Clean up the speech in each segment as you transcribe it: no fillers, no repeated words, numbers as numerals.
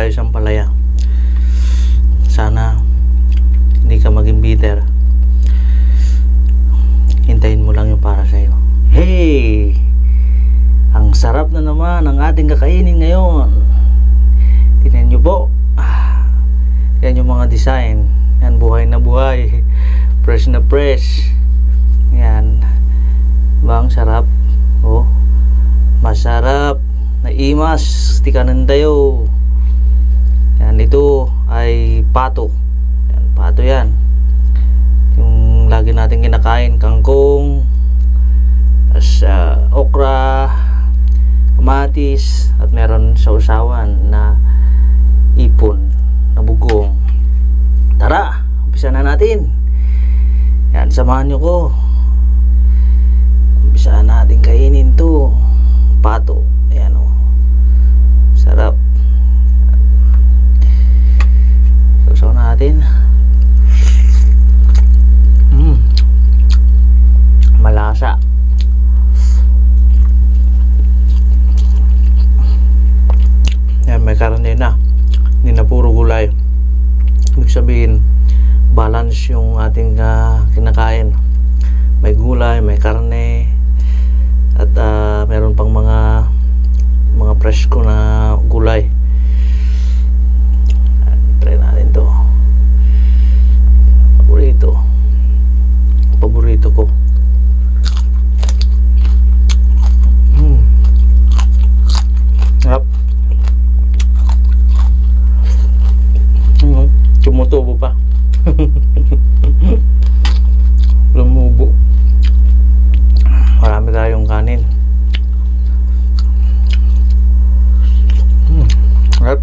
tayo sa ampalaya. Sana hindi ka maging bitter. Hintayin mo lang yung para sa'yo. Hey! Ang sarap na naman ang ating kakainin ngayon. Tingnan nyo po. Yan yung mga design. Yan, buhay na buhay. Fresh na fresh. Yan. Bang sarap. Oh. Masarap. Naimas. Tikanan tayo. Yan, ito ay pato. Yan, pato yan. Yung lagi natin kinakain. Kangkong. Okra. Kamatis. At meron sa usawan na ipon na bugong. Tara, umpisa na natin. Yan, samahan nyo ko. Umpisa natin kainin to. Pato. Ayan o. Sarap. Sausaw natin. Malasa. Yan, may karne na. Hindi na puro gulay. Ibig sabihin, balance yung ating kinakain. May gulay, may karne, at meron pang mga presko na gulay. Try natin to. Paborito ko. Sarap. Tumutubo pa. Lumubo. Marami tayong kanin. Sarap.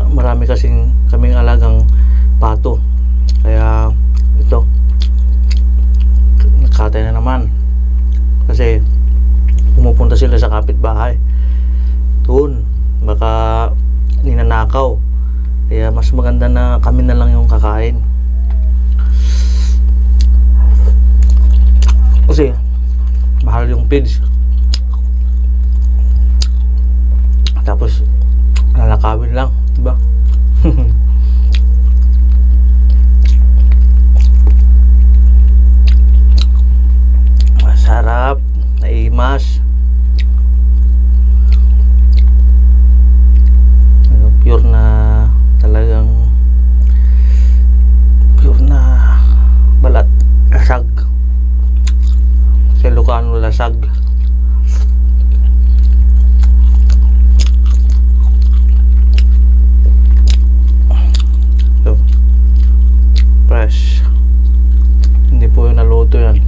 Marami kasing kaming alagang pato. Kaya ito, nakatay na naman. Kasi pumupunta sila sa kapitbahay. Doon, baka ninanakaw. Kaya mas maganda na kami na lang yung kakain. Kasi mahal yung feeds. Tapos lalakawin lang, diba? Masarap, naimas. Pure na, talagang pure na balat, lasag. Sa Ilocano, lasag. So, fresh. Hindi po yung naluto yan.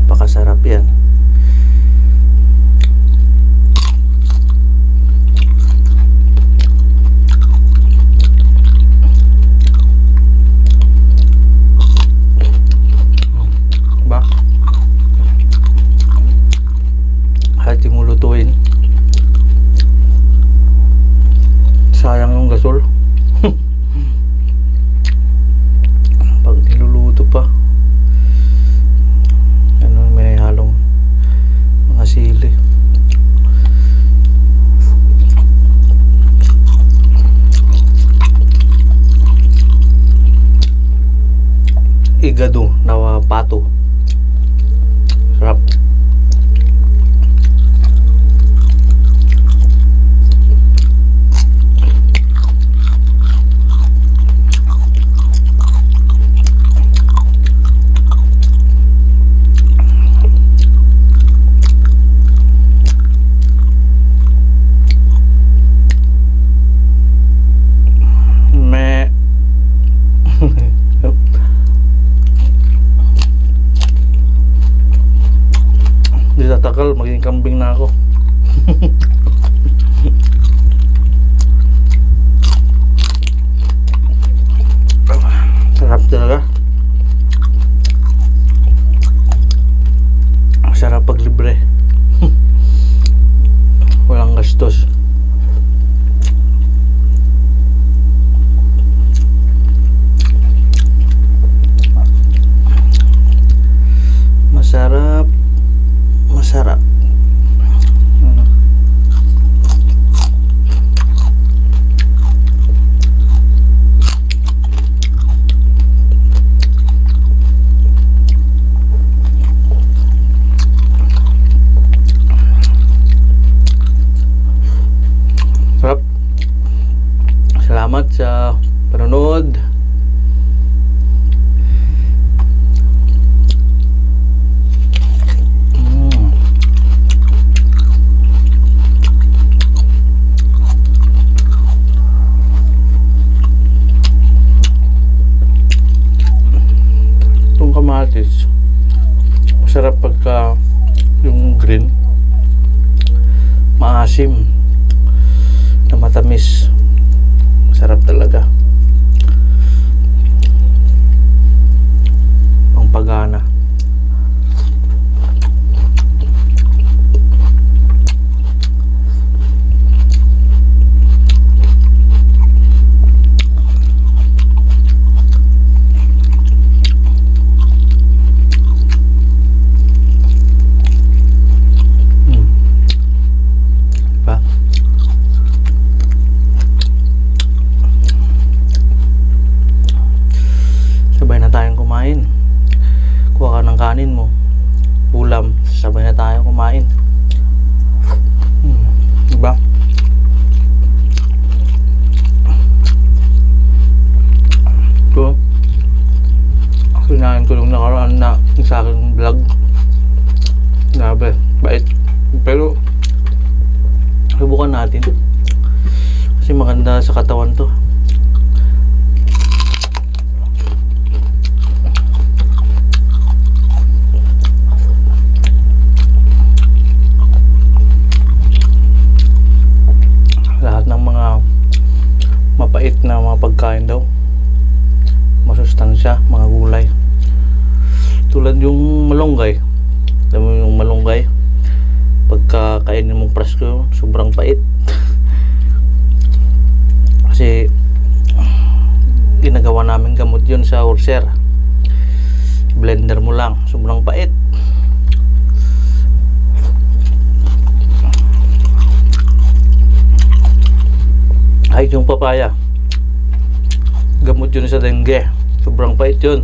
Napakasarap yan. Hati mo lutuin. Sayang yung gasol. Pag niluluto pa, ano, may halong mga sili. Igado na pato. Sarap. Di tatakal, maging kambing na ako. Sarap talaga. Sarap pag libre. Walang gastos. Masarap. Masarap. Ano? Sarap. Salamat sa panonood. Itong kamatis, masarap pagka yung green, maasim na matamis. Masarap talaga. Ang pagana. Diba? Sabay na tayong kumain. Kuha ka ng kanin mo, ulam, sabay na tayong kumain. Diba? So, kinain ko nung nakaraan na sa aking vlog. Grabe, bait. Pero subukan natin kasi maganda sa katawan to. Lahat ng mga mapait na mga pagkain daw masustansya, mga gulay. Tulad yung malunggay. Alam mo yung malunggay, pagka kainin mong prasko, sobrang pait. Kasi ginagawa namin gamot yun sa ulcer. Blender mo lang, sobrang pait. Ay, yung papaya, gamot yun sa dengue, sobrang pait yun.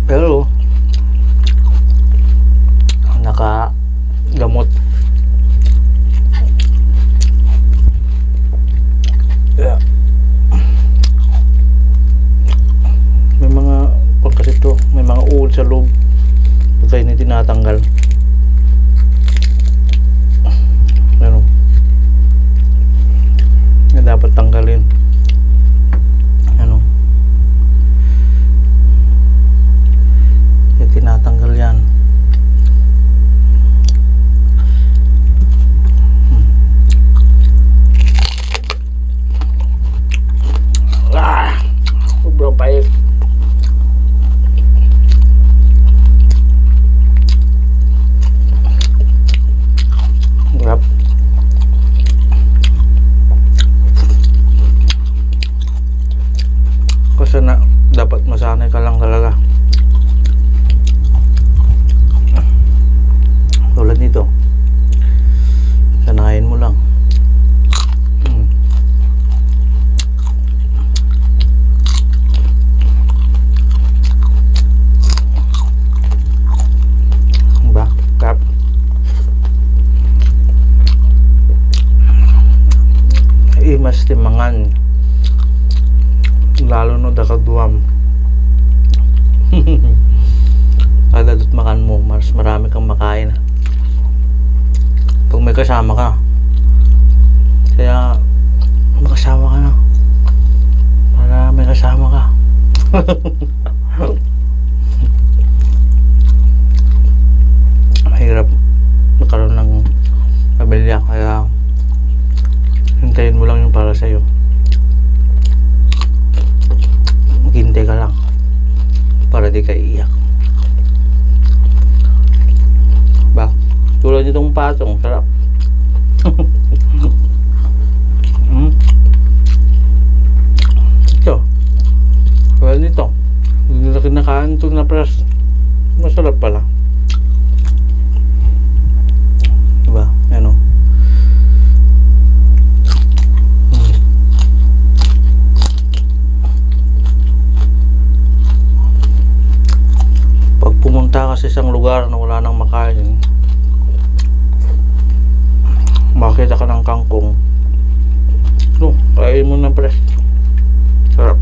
Pero nakagamot. Yeah. May mga kasi to, may mga uod sa loob pagka hindi tinatanggal. Ano na dapat tanggalin. Ano kaya tinatanggal yan. Sobrang pait. Sarap. Kasi na dapat masanay ka lang talaga. Tulad nito, sanayin mo lang. Diba? Kap. Imas timangan. Lalo no dakaduam. Kada dut makan mo, mas marami kang makain pag may kasama ka. Kaya makasama ka na para may kasama ka. Mahirap magkaroon ng pamilya, kaya hintayin mo lang yung para sa'yo. Maghintay ka lang para di ka iiyak. Ba? Tulad nitong patong, sarap. Ito. Tulad nito. Hindi na kinakain ito na pras. Masarap pala. Diba? Ano? Pag pumunta ka sa isang lugar na wala nang makain, makita ka ng kangkong, no, kain mo na, pre. Sarap.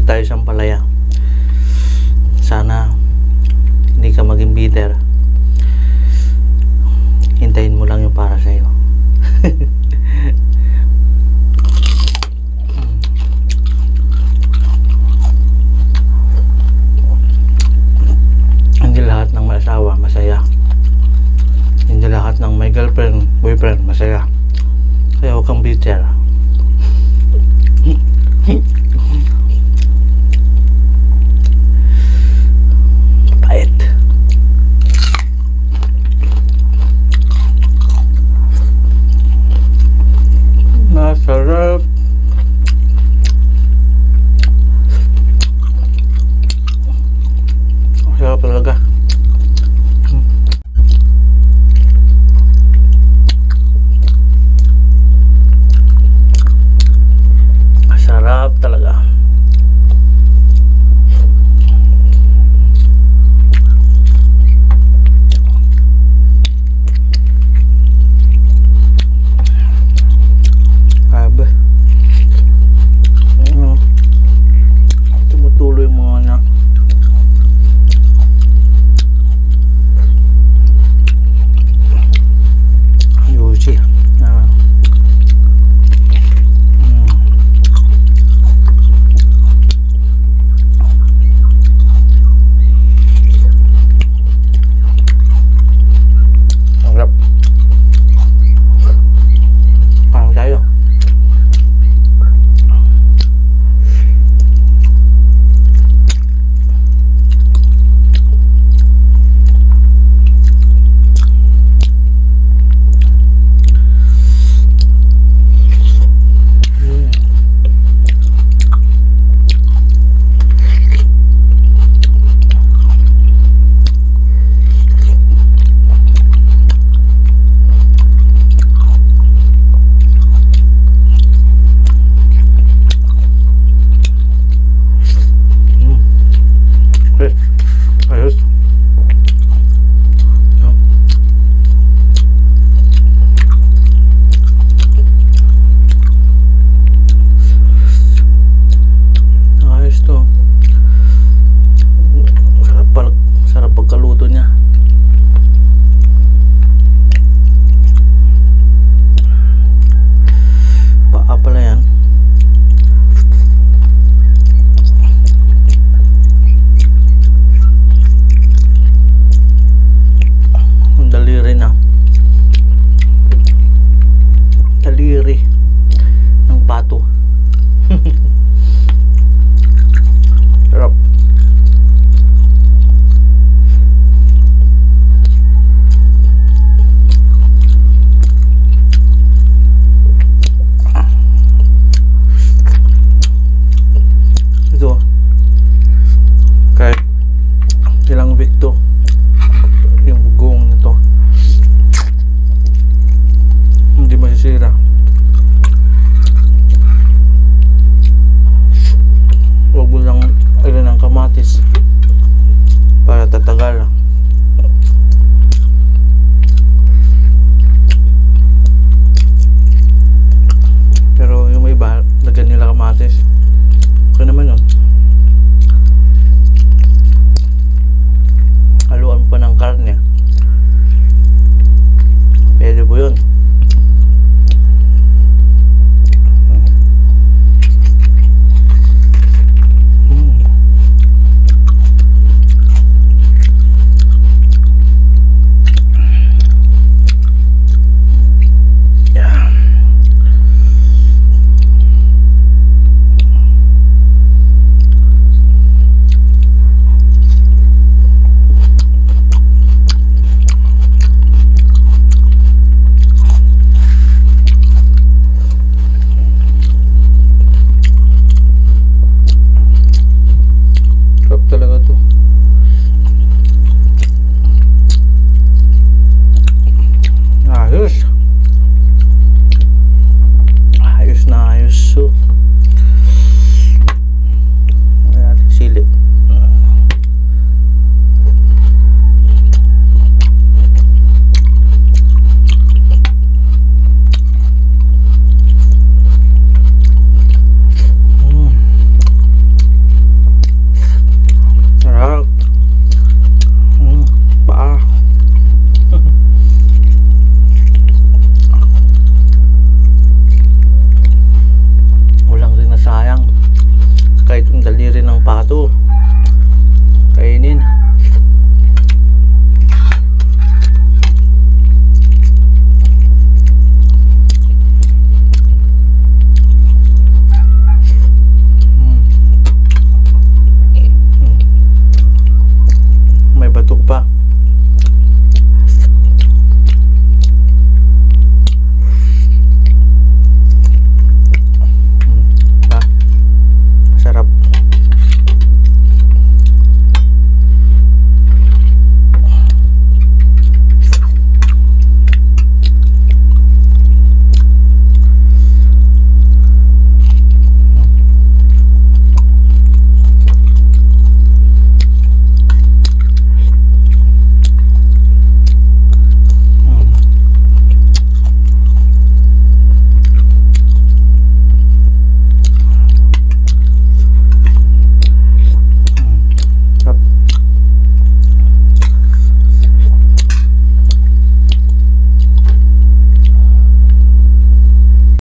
Tayo siyang palaya. Sana hindi ka maging bitter. Hintayin mo lang yung para sa'yo. Hindi lahat ng may asawa masaya. Hindi lahat ng may girlfriend, boyfriend masaya. Kaya huwag kang bitter. Pait. Masarap. Masarap talaga. Masarap talaga. Tumutuloy mga na. Yusi. Sarap. Parang tayo. Ayos. Ayos to. Sarap pagkaluto niya. Paa pala yan. Daliri na. Daliri ng pato. Sarap. Ito kahit ilang week to, yung bugong nito hindi masisira. Huwag mo lang ng kamatis para tatagal.